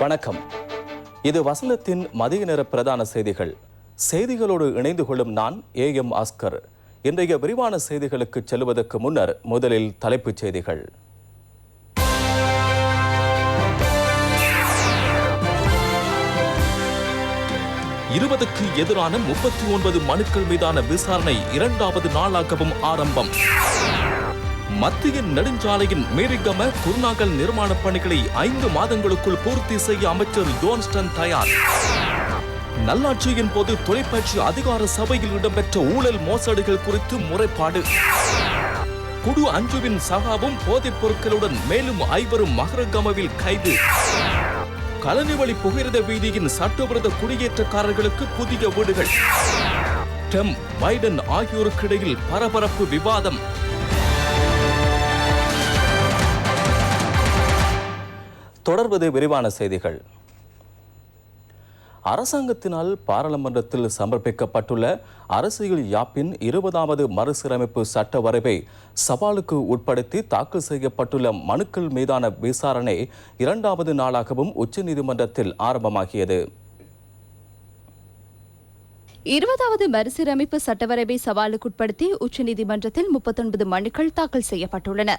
வணக்கம். இது வசந்தத்தின் மதிய நேர பிரதான செய்திகள். செய்திகளோடு இணைந்து கொள்ளும் நான் AM அஸ்கர். இன்றைய விரிவான செய்திகளுக்கு செல்வதற்கு முன்னர் முதலில் தலைப்புச் செய்திகள். இருபதுக்கு எதிரான 39 மனுக்கள் மீதான விசாரணை 2வது நாளாகவும் ஆரம்பம். மத்திய நெடுஞ்சாலையின் மேரிகம குருநாகல் நிர்மாணப் பணிகளை 5 மாதங்களுக்குள் பூர்த்தி செய்ய அமைச்சர் ஜோன்ஸ்டன் தயார். நல்லாட்சியின் போது தொலைக்காட்சி அதிகார சபையில் இடம்பெற்ற ஊழல் மோசடிகள் குறித்து முறைப்பாடு. குடு அஞ்சுவின் சகாவும் போதைப் பொருட்களுடன் மேலும் 5 மகரகமவில் கைது. கலனிவழி புகையிரத வீதியின் சட்டவிரோத குடியேற்றக்காரர்களுக்கு புதிய வீடுகள். ட்ரம்ப் பைடன் ஆகியோருக்கு இடையில் பரபரப்பு விவாதம். தொடர்வது விரிவான செய்திகள். அரசாங்கத்தினால் பாராளுமன்றத்தில் சமர்ப்பிக்கப்பட்டுள்ள அரசியல் யாப்பின் 20வது மறுசீரமைப்பு சட்ட வரைவை சவாலுக்கு உட்படுத்தி தாக்கல் செய்யப்பட்டுள்ள மனுக்கள் மீதான விசாரணை 2வது நாளாகவும் உச்சநீதிமன்றத்தில் ஆரம்பமாகியது. 20வது மறுசீரமைப்பு சட்டவரைவை சவாலுக்குட்படுத்தி உச்சநீதிமன்றத்தில் 39 மனுக்கள் தாக்கல் செய்யப்பட்டுள்ளன.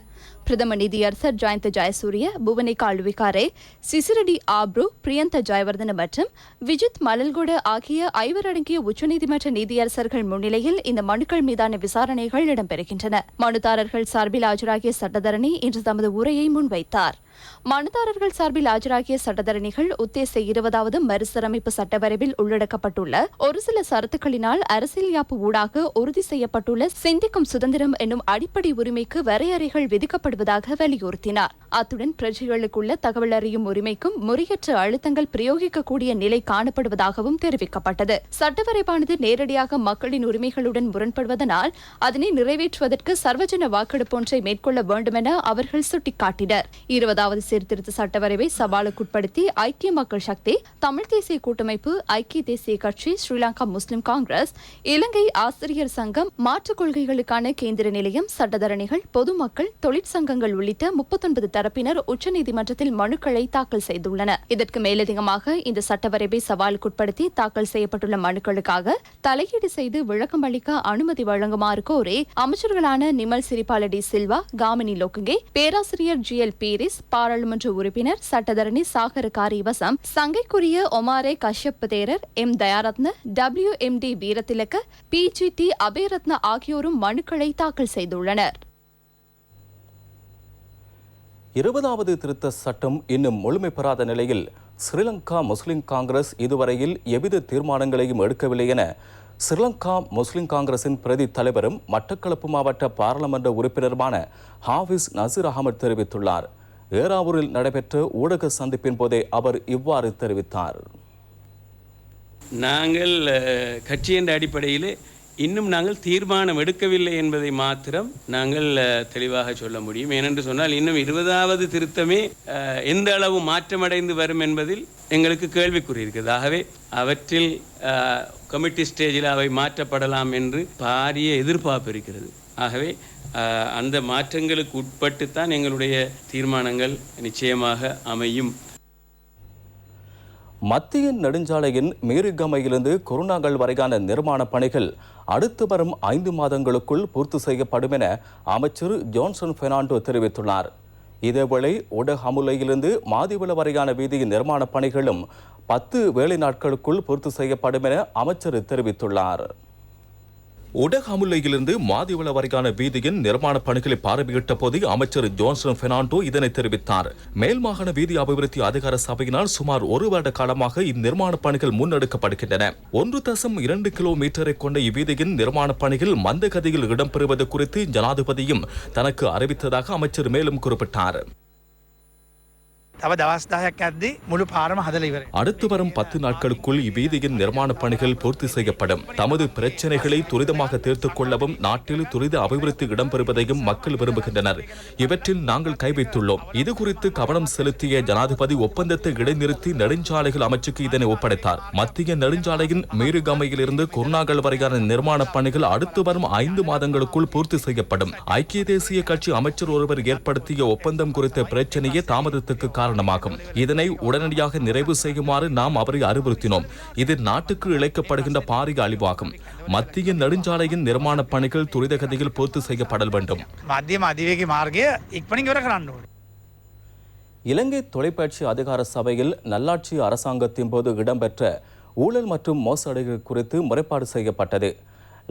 பிரதம நீதியரசர் ஜயந்த ஜயசூரிய, புவனிகா அழுவிகாரே, சிசிரடி ஆப்ரு, பிரியந்த ஜயவர்தன மற்றும் விஜித் மலல்கொட ஆகிய 5 அடங்கிய உச்சநீதிமன்ற நீதியரசர்கள் முன்னிலையில் இந்த மனுக்கள் மீதான விசாரணைகள் இடம்பெறுகின்றன. மனுதாரர்கள் சார்பில் ஆஜராகிய சட்டத்தரணி இன்று தமது உரையை முன்வைத்தார். மனுதாரர்கள் சார்பில் ஆஜராகிய சட்டத்தரணிகள் உத்தேச 20வது மறுசீரமைப்பு சட்டவரைவில் உள்ளடக்கப்பட்டுள்ள ஒரு சில சரத்துக்களினால் அரசியல் யாப்பு ஊடாக உறுதி செய்யப்பட்டுள்ள சிந்திக்கும் சுதந்திரம் என்னும் அடிப்படை உரிமைக்கு வரையறைகள் விதிக்கப்படுவதாக வலியுறுத்தினார். அத்துடன் பிரஜைகளுக்குள்ள தகவல் அறியும் உரிமைக்கும் முறையற்ற அழுத்தங்கள் பிரயோகிக்கக்கூடிய நிலை காணப்படுவதாகவும் தெரிவிக்கப்பட்டது. சட்டவரைவானது நேரடியாக மக்களின் உரிமைகளுடன் முரண்படுவதனால் அதனை நிறைவேற்றுவதற்கு சர்வஜன வாக்கெடுப்பு ஒன்றை மேற்கொள்ள வேண்டுமென அவர்கள் சுட்டிக்காட்டினர். 20வது சீர்திருத்த சட்டவரைவை சவாலுக்குட்படுத்தி ஐக்கிய மக்கள் சக்தி, தமிழ் தேசிய கூட்டமைப்பு, ஐக்கிய தேசிய கட்சி, ஸ்ரீலங்கா முஸ்லிம் காங்கிரஸ், இலங்கை ஆசிரியர் சங்கம், மாற்றுக் கொள்கைகளுக்கான கேந்திர நிலையம், சட்டத்தரணிகள், பொதுமக்கள், தொழிற்சங்கங்கள் உள்ளிட்ட 39 தரப்பினர் உச்சநீதிமன்றத்தில் மனுக்களை தாக்கல் செய்துள்ளனர். இதற்கு மேலதிகமாக இந்த சட்டவரைவை சவாலுக்குட்படுத்தி தாக்கல் செய்யப்பட்டுள்ள மனுக்களுக்காக தலையீடு செய்து விளக்கம் அளிக்க அனுமதி வழங்குமாறு கோரி அமைச்சர்களான நிமல் சிறிபால டி சில்வா, காமினி லோக்கங்கே, பேராசிரியர் GL பீரிஸ், பாராளுமன்ற உறுப்பினர் சட்டத்தரணி சாகர காரிவசம், சங்கைக்குரிய ஒமாரே கஷ்யப் தேரர், M Dayaratne, WMD வீரதிலக்க, PGT Abeyratne ஆகியோரும் மனுக்களை தாக்கல் செய்துள்ளனர். 20வது திருத்த சட்டம் இன்னும் முழுமை பெறாத நிலையில் ஸ்ரீலங்கா முஸ்லிம் காங்கிரஸ் இதுவரையில் எவ்வித தீர்மானங்களையும் எடுக்கவில்லை என ஸ்ரீலங்கா முஸ்லிம் காங்கிரசின் பிரதி தலைவரும் மட்டக்களப்பு மாவட்ட பாராளுமன்ற உறுப்பினருமான ஹாஃபிஸ் நசீர் அகமது தெரிவித்துள்ளார். ஏறாவூரில் நடைபெற்ற ஊடக சந்திப்பின் போதே அவர் இவ்வாறு தெரிவித்தார். நாங்கள் கட்சி என்ற அடிப்படையில் இன்னும் நாங்கள் தீர்மானம் எடுக்கவில்லை என்பதை மாத்திரம் நாங்கள் தெளிவாக சொல்ல முடியும். ஏனென்று சொன்னால் இன்னும் 20வது திருத்தமே எந்த அளவு மாற்றமடைந்து வரும் என்பதில் எங்களுக்கு கேள்விக்குறி இருக்கிறது. ஆகவே அவற்றில் கமிட்டி ஸ்டேஜில் அவை மாற்றப்படலாம் என்று பாரிய எதிர்பார்ப்பு இருக்கிறது. ஆகவே அந்த மாற்றங்களுக்கு உட்பட்டுத்தான் எங்களுடைய தீர்மானங்கள் நிச்சயமாக அமையும். மத்திய நெடுஞ்சாலையின் மீரிகமையிலிருந்து குருநாகல் வரையான நிர்மாண பணிகள் அடுத்து வரும் 5 மாதங்களுக்குள் பூர்த்தி செய்யப்படும் என அமைச்சர் ஜோன்சன் பெர்னாண்டோ தெரிவித்துள்ளார். இதேவேளை உடஹமுலையிலிருந்து மாதிவள வரையான வீதியின் நிர்மாண பணிகளும் 10 வேலை நாட்களுக்குள் பூர்த்தி செய்யப்படும் என அமைச்சர் தெரிவித்துள்ளார். உடஹமுல்லையிலிருந்து மாதிவள வரைக்கான வீதியின் நிர்மாண பணிகளை பார்வையிட்ட போது அமைச்சர் ஜோன்சன் பெர்னாண்டோ இதனை தெரிவித்தார். மேல் மாகாண வீதி அபிவிருத்தி அதிகார சபையினால் சுமார் 1 வருட காலமாக இந்நிர்மாண பணிகள் முன்னெடுக்கப்படுகின்றன. 1.2 கிலோமீட்டரை கொண்ட இவ்வீதியின் நிர்மாண பணிகள் மந்தகதியில் இடம்பெறுவது குறித்து ஜனாதிபதியும் தனக்கு அறிவித்ததாக அமைச்சர் மேலும் குறிப்பிட்டார். அடுத்து வரும் 10 நாட்களுக்குள் இவ்வீதியின் நிர்மாண பணிகள் பூர்த்தி செய்யப்படும். தமது பிரச்சனைகளை துரிதமாக தீர்த்துக் கொள்ளவும் நாட்டில் துரித அபிவிருத்தி இடம்பெறுவதையும் மக்கள் விரும்புகின்றனர். இவற்றில் நாங்கள் கைவைத்துள்ளோம். இது குறித்து கவனம் செலுத்திய ஜனாதிபதி ஒப்பந்தத்தை இடைநிறுத்தி நெடுஞ்சாலைகள் அமைச்சுக்கு இதனை ஒப்படைத்தார். மத்திய நெடுஞ்சாலையின் மீரிகமையிலிருந்து குருநாகல் வரையான நிர்மாண பணிகள் அடுத்து வரும் 5 மாதங்களுக்குள் பூர்த்தி செய்யப்படும். ஐக்கிய தேசிய கட்சி அமைச்சர் ஒருவர் ஏற்படுத்திய ஒப்பந்தம் குறித்த பிரச்சனையே தாமதத்துக்கு காரணம். காரணமாகும். இதனை உடனடியாக நிறைவு செய்யுமாறு நாம் அவரை அறிவுறுத்தினோம். இது நாட்டுக்கு இழைக்கப்படுகின்ற பாரிய அழிவாகும். மத்திய நெடுஞ்சாலையின் நிர்மாண பணிகள் துரிதகதியில் பூர்த்தி செய்யப்படல் வேண்டும். இலங்கை தொலைக்காட்சி அதிகார சபையில் நல்லாட்சி அரசாங்கத்தின் போது இடம்பெற்ற ஊழல் மற்றும் மோசடிகள் குறித்து முறைப்பாடு செய்யப்பட்டது.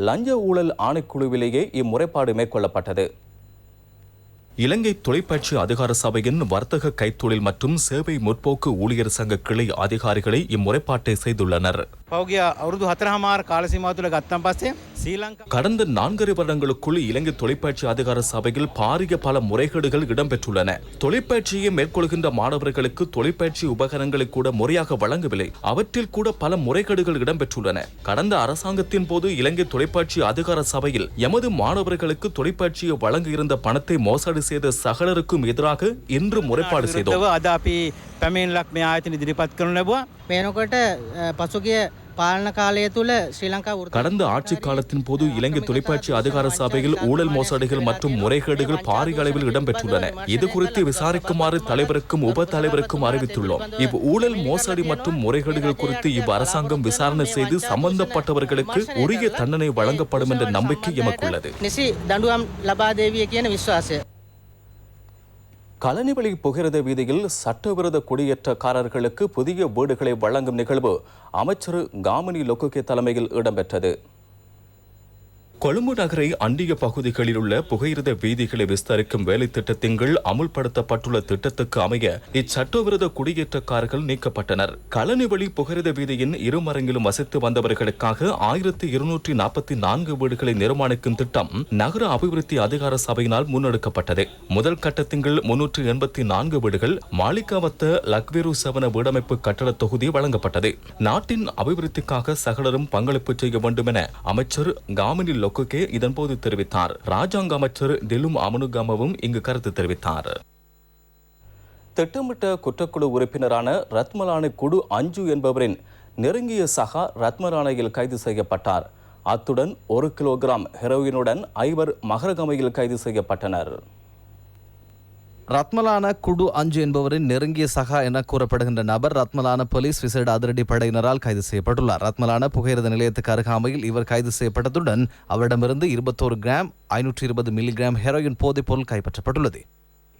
லஞ்ச ஊழல் ஆணைக்குழுவிலேயே இம்முறைப்பாடு மேற்கொள்ளப்பட்டது. இலங்கை தொலைக்காட்சி அதிகார சபையின் வர்த்தக கைத்தொழில் மற்றும் சேவை முற்போக்கு ஊழியர் சங்க கிளை அதிகாரிகளை இம்முறைப்பாட்டை செய்துள்ளனர். கடந்த 4 வருடங்களுக்குள் இலங்கை தொலைக்காட்சி அதிகார சபையில் பாரிய பல முறைகேடுகள் இடம்பெற்றுள்ளன. தொலைக்காட்சியை மேற்கொள்கின்ற மாணவர்களுக்கு தொலைக்காட்சி உபகரணங்களை கூட முறையாக வழங்கவில்லை. அவற்றில் கூட பல முறைகேடுகள் இடம்பெற்றுள்ளன. கடந்த அரசாங்கத்தின் போது இலங்கை தொலைக்காட்சி அதிகார சபையில் எமது மாணவர்களுக்கு தொலைக்காட்சியை வழங்க இருந்த பணத்தை மோசடி செய்த சகலருக்கும் எதிராக இன்று முறைப்பாடு செய்தோம். கடந்த ஆட்சி காலத்தின் போது இலங்கை தொலைக்காட்சி அதிகார சபையில் ஊழல் மோசடிகள் மற்றும் முறைகேடுகள் பாரிய அளவில் இடம்பெற்றுள்ளன. இது குறித்து விசாரிக்குமாறு தலைவருக்கும் உப தலைவருக்கும் அறிவித்துள்ளோம். ஊழல் மோசடி மற்றும் முறைகேடுகள் குறித்து அரசாங்கம் விசாரணை செய்து சம்பந்தப்பட்டவர்களுக்கு உரிய தண்டனை வழங்கப்படும் என்ற நம்பிக்கை எமக்குள்ளது. களனிவெளி புகிரத வீதியில் சட்டவிரோத குடியேற்றக்காரர்களுக்கு புதிய வீடுகளை வழங்கும் நிகழ்வு அமைச்சர் காமினி லொக்குகே தலைமையில் இடம்பெற்றது. கொழும்பு நகரை அண்டிய பகுதிகளில் உள்ள புகையிரத வீதிகளை விஸ்தரிக்கும் வேலை திட்டத்தின் கீழ் அமுல்படுத்தப்பட்டுள்ள திட்டத்துக்கு அமைய இச்சட்டவிரோத குடியேற்றக்காரர்கள் நீக்கப்பட்டனர். களனிவெளி புகையிரத வீதியின் இருமரங்கிலும் வசித்து வந்தவர்களுக்காக 1244 வீடுகளை நிர்மாணிக்கும் திட்டம் நகர அபிவிருத்தி அதிகார சபையினால் முன்னெடுக்கப்பட்டது. முதல் கட்டத்தின் கீழ் 384 வீடுகள் மாளிகாவத்த லக்வேரு சவன வீடமைப்பு கட்டட தொகுதி வழங்கப்பட்டது. நாட்டின் அபிவிருத்திக்காக சகலரும் பங்களிப்பு செய்ய வேண்டும் என அமைச்சர் காமினி லொக்குகே இதன்போது தெரிவித்தார். ராஜாங்க அமைச்சர் டெலும் அமனுகாமவும் இங்கு கருத்து தெரிவித்தார். திட்டமிட்ட குற்றக்குழு உறுப்பினரான ரத்மலான குடு அஞ்சு என்பவரின் நெருங்கிய சகா ரத்மலானையில் கைது செய்யப்பட்டார். அத்துடன் 1 கிலோகிராம் ஹெரோயினுடன் 5 மகரகமையில் கைது செய்யப்பட்டனர். ரத்மலான குடு அஞ்சு என்பவரின் நெருங்கிய சகா என கூறப்படுகின்ற நபர் ரத்மலான போலீஸ் விசேட அதிரடி படையினரால் கைது செய்யப்பட்டுள்ளார். ரத்மலான புகையிரத நிலையத்துக்கு அருகாமையில் இவர் கைது செய்யப்பட்டதுடன் அவரிடமிருந்து 21 கிராம் 520 மில்லிகிராம் ஹெரோயின் போதைப் பொருள் கைப்பற்றப்பட்டுள்ளது.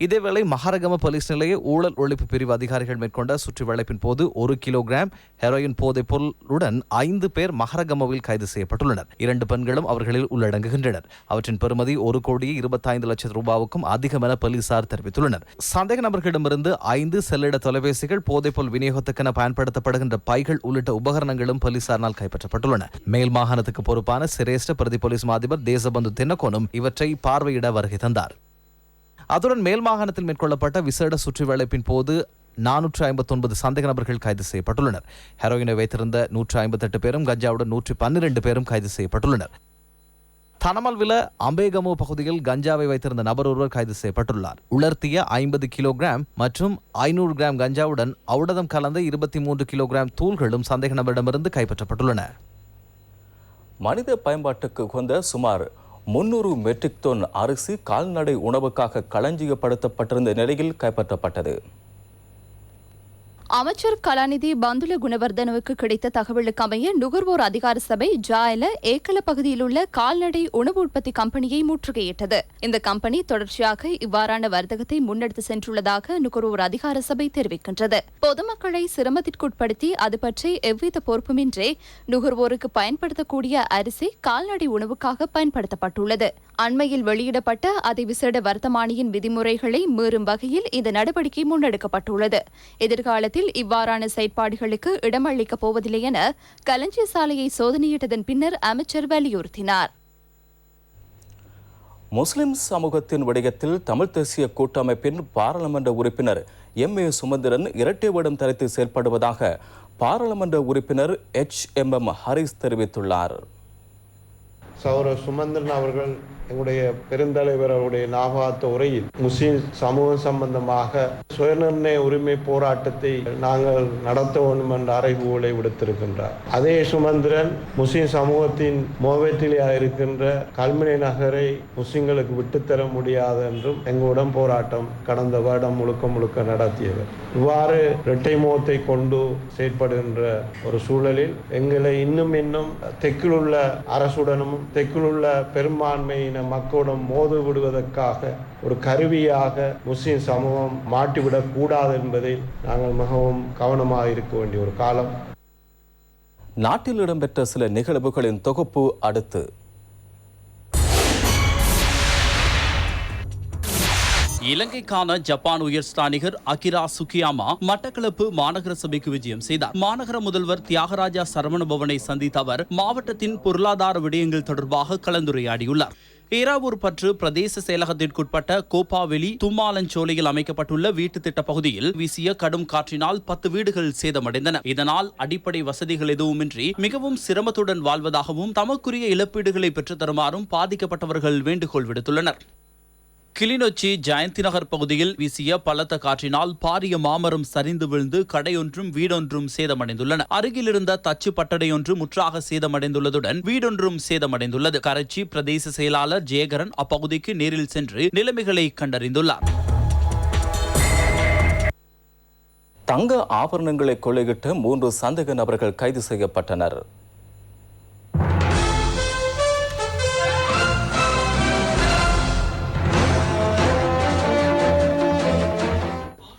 இதேவேளை மகரகம போலீஸ் நிலைய ஊழல் ஒழிப்பு பிரிவு அதிகாரிகள் மேற்கொண்ட சுற்றி வளைப்பின் போது 1 கிலோகிராம் ஹெரோயின் போதைப் பொருளுடன் 5 பேர் மகரகமவில் கைது செய்யப்பட்டுள்ளனர். 2 பெண்களும் அவர்களில் உள்ளடங்குகின்றனர். அவற்றின் பெறுமதி 1,25,00,000 ரூபாவுக்கும் அதிகம் என போலீசார் தெரிவித்துள்ளனர். சந்தேக நபர்களிடமிருந்து 5 செல்லிட தொலைபேசிகள், போதைப்பொருள் விநியோகத்துக்கென பயன்படுத்தப்படுகின்ற பைகள் உள்ளிட்ட உபகரணங்களும் போலீசாரினால் கைப்பற்றப்பட்டுள்ளன. மேல் மாகாணத்துக்கு பொறுப்பான சிரேஷ்ட பிரதி போலீஸ் மாதிபர் தேசபந்து தென்னகோனும் இவற்றை பார்வையிட வருகை தந்தார். அதுடன் மேல் மாகாணத்தில் மேற்கொள்ளப்பட்ட விசேட சுற்றி வளைப்பின் போது 459 சந்தேக நபர்கள் கைது செய்யப்பட்டுள்ளனர். ஹெரோயினை வைத்திருந்த 158 பேரும், கஞ்சாவுடன் 112 பேரும் கைது செய்யப்பட்டுள்ளனர். தனமல்வில அம்பேகமோ பகுதியில் கஞ்சாவை வைத்திருந்த நபர் ஒருவர் கைது செய்யப்பட்டுள்ளார். உலர்த்திய 50 கிலோகிராம் மற்றும் 500 கிராம் கஞ்சாவுடன் ஔடதம் கலந்த 23 கிலோகிராம் தூள்களும் சந்தேக நபரிடமிருந்து கைப்பற்றப்பட்டுள்ளன. மனித பயன்பாட்டுக்கு உகந்த சுமார் 300 மெட்ரிக் டன் அரிசி கால்நடை உணவுக்காக களஞ்சியப்படுத்தப்பட்டிருந்த நிலையில் கைப்பற்றப்பட்டது. அமைச்சர் கலாநிதி பந்துல குணவர்தனவுக்கு கிடைத்த தகவலுக்கு அமைய நுகர்வோர் அதிகார சபை ஜாயல ஏக்கல பகுதியில் உள்ள கால்நடை உணவு உற்பத்தி கம்பெனியை முற்றுகையிட்டது. இந்த கம்பெனி தொடர்ச்சியாக இவ்வாறான வர்த்தகத்தை முன்னெடுத்து சென்றுள்ளதாக நுகர்வோர் அதிகார சபை தெரிவிக்கின்றது. பொதுமக்களை சிரமத்திற்குட்படுத்தி அது பற்றி எவ்வித பொறுப்புமின்றி நுகர்வோருக்கு பயன்படுத்தக்கூடிய அரிசி கால்நடை உணவுக்காக பயன்படுத்தப்பட்டுள்ளது. அண்மையில் வெளியிடப்பட்ட அதிவிசேட வர்த்தமானியின் விதிமுறைகளை மீறும் வகையில் இந்த நடவடிக்கை முன்னெடுக்கப்பட்டுள்ளது. எதிர்காலத்தில் இவ்வாறான செயற்பாடுகளுக்கு இடமளிக்கப் போவதில்லை என களஞ்சிய சாலையை சோதனையிட்டதன் பின்னர் அமைச்சர் வலியுறுத்தினார். முஸ்லிம் சமூகத்தின் விடயத்தில் தமிழ் தேசிய கூட்டமைப்பின் பாராளுமன்ற உறுப்பினர் எம்.ஏ. சுமந்திரன் இரட்டை வேடம் தரித்து செயல்படுவதாக பாராளுமன்ற உறுப்பினர் H.M.M. ஹரிஸ் தெரிவித்துள்ளார். சௌர சுமந்திரன் அவர்கள் எங்களுடைய பெருந்தலைவர் அவருடைய ஞாபகார்த்த உரையில் முஸ்லிம் சமூகம் சம்பந்தமாக சுயநிர்ணய உரிமை போராட்டத்தை நாங்கள் நடத்த வேண்டும் என்ற அறைகூவலை விடுத்திருக்கின்றார். அதே சுமந்திரன் முஸ்லிம் சமூகத்தின் மோவேட்டிலே இருக்கின்ற கல்முனை நகரை முஸ்லிம்களுக்கு விட்டுத்தர முடியாது என்றும் எங்களுடன் போராட்டம் கடந்த வருடம் முழுக்க நடத்தியவர். இவ்வாறு இரட்டை முகத்தை கொண்டு செயற்படுகின்ற ஒரு சூழலில் எங்களை இன்னும் தெற்கில் உள்ள அரசுடனும் தெற்கில் உள்ள பெரும்பான்மையின மக்களுடன் மோது விடுவதற்காக ஒரு கருவியாக முஸ்லிம் சமூகம் மாட்டிவிடக் கூடாது என்பதில் நாங்கள் மிகவும் கவனமாக இருக்க வேண்டிய ஒரு காலம். நாட்டில் இடம்பெற்ற சில நிகழ்வுகளின் தொகுப்பு அடுத்து. இலங்கைக்கான ஜப்பான் உயர்ஸ்தானிகர் அகிரா சுகியாமா மட்டக்களப்பு மாநகர சபைக்கு விஜயம் செய்தார். மாநகர முதல்வர் தியாகராஜா சரவணபவனை சந்தித்த அவர் மாவட்டத்தின் பொருளாதார விடயங்கள் தொடர்பாக கலந்துரையாடியுள்ளார். ஏராவூர் பற்று பிரதேச செயலகத்திற்குட்பட்ட கோப்பாவெளி தும்மாலஞ்சோலையில் அமைக்கப்பட்டுள்ள வீட்டு திட்ட பகுதியில் வீசிய கடும் காற்றினால் 10 வீடுகள் சேதமடைந்தன. இதனால் அடிப்படை வசதிகள் எதுவுமின்றி மிகவும் சிரமத்துடன் வாழ்வதாகவும் தமக்குரிய இழப்பீடுகளை பெற்றுத் தருமாறும் பாதிக்கப்பட்டவர்கள் வேண்டுகோள் விடுத்துள்ளனர். கிளிநொச்சி ஜெயந்தி நகர் பகுதியில் வீசிய பலத்த காற்றினால் பாரிய மாமரம் சரிந்து விழுந்து கடையொன்றும் வீடொன்றும் சேதமடைந்துள்ளன. அருகில் இருந்த தச்சு பட்டடையொன்று முற்றாக சேதமடைந்துள்ளதுடன் வீடொன்றும் சேதமடைந்துள்ளது. கரைச்சி பிரதேச செயலாளர் ஜெயகரன் அப்பகுதிக்கு நேரில் சென்று நிலைமைகளை கண்டறிந்துள்ளார். தங்க ஆபரணங்களை கொள்ளையிட்ட 3 சந்தேக நபர்கள் கைது செய்யப்பட்டனர்.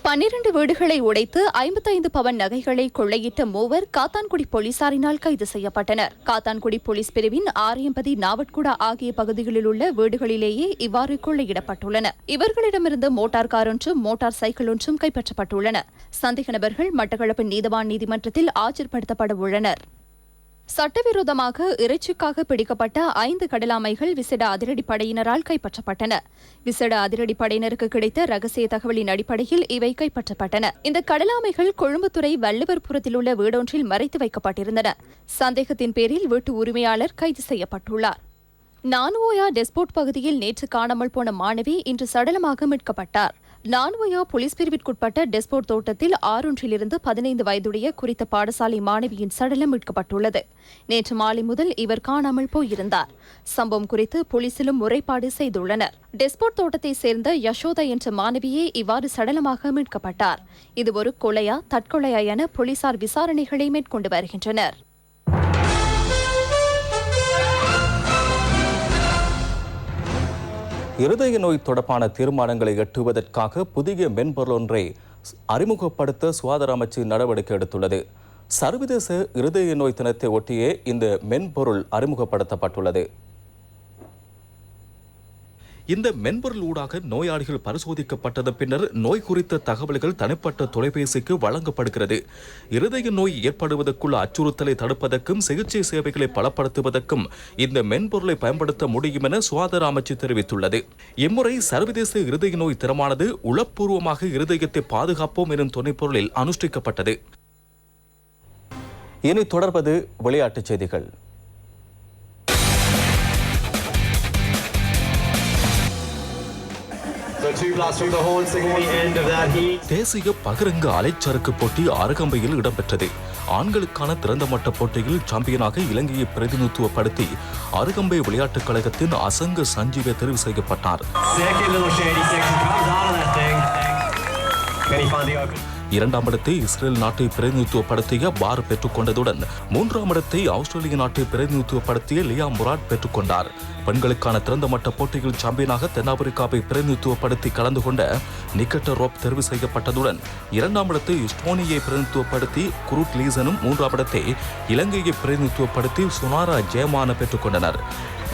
12 வீடுகளை உடைத்து 55 பவன் நகைகளை கொள்ளையிட்ட 3 காத்தான்குடி போலீசாரினால் கைது செய்யப்பட்டனர். காத்தான்குடி போலீஸ் பிரிவின் ஆரியம்பதி நாவட்குடா ஆகிய பகுதிகளில் உள்ள வீடுகளிலேயே இவ்வாறு கொள்ளையிடப்பட்டுள்ளன. இவர்களிடமிருந்து மோட்டார் கார் ஒன்றும் மோட்டார் சைக்கிள் ஒன்றும் கைப்பற்றப்பட்டுள்ளன. சந்தேக நபர்கள் மட்டக்களப்பு நீதவான் நீதிமன்றத்தில் ஆஜர்படுத்தப்பட உள்ளனர். சட்டவிரோதமாக இறைச்சிக்காக பிடிக்கப்பட்ட 5 கடலாமைகள் விசேட அதிரடிப்படையினரால் கைப்பற்றப்பட்டன. விசேட அதிரடிப்படையினருக்கு கிடைத்த ரகசிய தகவலின் அடிப்படையில் இவை கைப்பற்றப்பட்டன. இந்த கடலாமைகள் கொழும்புத்துறை வள்ளுவர்புரத்தில் உள்ள வீடொன்றில் மறைத்து வைக்கப்பட்டிருந்தன. சந்தேகத்தின் பேரில் வீட்டு உரிமையாளர் கைது செய்யப்பட்டுள்ளார். நானுவோயா டெஸ்போர்ட் பகுதியில் நேற்று காணாமல் போன மாணவி இன்று சடலமாக மீட்கப்பட்டார். நானுவோயா போலீஸ் பிரிவிற்குட்பட்ட டெஸ்போர்ட் தோட்டத்தில் 6 15 வயதுடைய குறித்த பாடசாலை மாணவியின் சடலம் மீட்கப்பட்டுள்ளது. நேற்று மாலை முதல் இவர் காணாமல் போயிருந்தார். சம்பவம் குறித்து போலீசிலும் முறைப்பாடு செய்துள்ளனர். டெஸ்போர்ட் தோட்டத்தை சேர்ந்த யசோதா என்ற மாணவியே இவ்வாறு சடலமாக மீட்கப்பட்டார். இது ஒரு கொலையா தற்கொலையா என போலீசார் விசாரணைகளை மேற்கொண்டு வருகின்றனர். இருதய நோய் தொடர்பான தீர்மானங்களை எட்டுவதற்காக புதிய மென்பொருள் ஒன்றை அறிமுகப்படுத்த சுகாதார அமைச்சு நடவடிக்கை எடுத்துள்ளது. சர்வதேச இருதய நோய் தினத்தை ஒட்டியே இந்த மென்பொருள் அறிமுகப்படுத்தப்பட்டுள்ளது. இந்த மென்பொருள் ஊடாக நோயாளிகள் பரிசோதிக்கப்பட்டதன் பின்னர் நோய் குறித்த தகவல்கள் தனிப்பட்ட தொலைபேசிக்கு வழங்கப்படுகிறது. இருதய நோய் ஏற்படுவதற்குள்ள அச்சுறுத்தலை தடுப்பதற்கும் சிகிச்சை சேவைகளை பலப்படுத்துவதற்கும் இந்த மென்பொருளை பயன்படுத்த முடியும் என சுகாதார அமைச்சு தெரிவித்துள்ளது. இம்முறை சர்வதேச இருதய நோய் தினமானது உளப்பூர்வமாக இருதயத்தை பாதுகாப்போம் எனும் துணைப்பொருளில் அனுஷ்டிக்கப்பட்டது. இனி தொடர்வது விளையாட்டுச் செய்திகள். தேசிய பகிரங்க அலைச்சறுக்கு போட்டி அருகம்பையில் இடம்பெற்றது. ஆண்களுக்கான திறந்த மட்ட போட்டியில் சாம்பியனாக இலங்கையை பிரதிநிதித்துவப்படுத்தி அருகம்பை விளையாட்டுக் கழகத்தின் அசங்க சஞ்சீவ தெரிவு செய்யப்பட்டார். இரண்டாம் இடத்தை இஸ்ரேல் நாட்டை பிரதிநிதித்துவப்படுத்திய பார் பெற்றுக் கொண்டதுடன் 3ஆம் இடத்தை ஆஸ்திரேலிய நாட்டை பிரதிநிதித்துவப்படுத்திய லியா முராட் பெற்றுக் கொண்டார். பெண்களுக்கான திறந்த மட்ட போட்டியில் சாம்பியனாக தென்னாப்பிரிக்காவை பிரதிநிதித்துவப்படுத்தி கலந்து கொண்ட நிக்கட்ட ரோப் தெரிவு செய்யப்பட்டதுடன் 2ஆம் இடத்தை இஸ்டோனியை பிரதிநிதித்துவப்படுத்தி குரூட் லீசனும் 3ஆம் இடத்தை இலங்கையை பிரதிநிதித்துவப்படுத்தி சுனாரா ஜெயமான பெற்றுக் கொண்டனர்.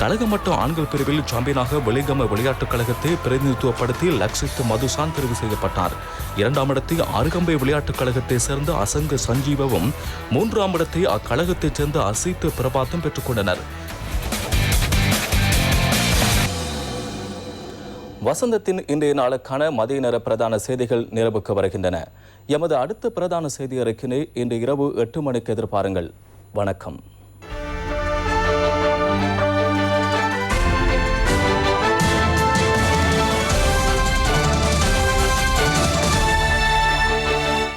கழக மட்ட ஆண்கள் பிரிவில் சாம்பியனாக வெளிகம விளையாட்டுக் கழகத்தை பிரதிநிதித்துவப்படுத்தி லக்ஷித் மதுசான் தெரிவு செய்யப்பட்டார். 2ஆம் இடத்தை அருகம்பை விளையாட்டுக் கழகத்தை சேர்ந்த அசங்க சஞ்சீவவும் 3ஆம் இடத்தை அக்கழகத்தைச் சேர்ந்த அசித் பிரபாத்தும் பெற்றுக் கொண்டனர். வசந்தத்தின் இன்றைய நாளுக்கான மதிய நேர பிரதான செய்திகள் நிறைவுக்கு வருகின்றன. எமது அடுத்த பிரதான செய்தி அறிக்கையை இன்று இரவு 8 மணிக்கு எதிர்பாருங்கள். வணக்கம்.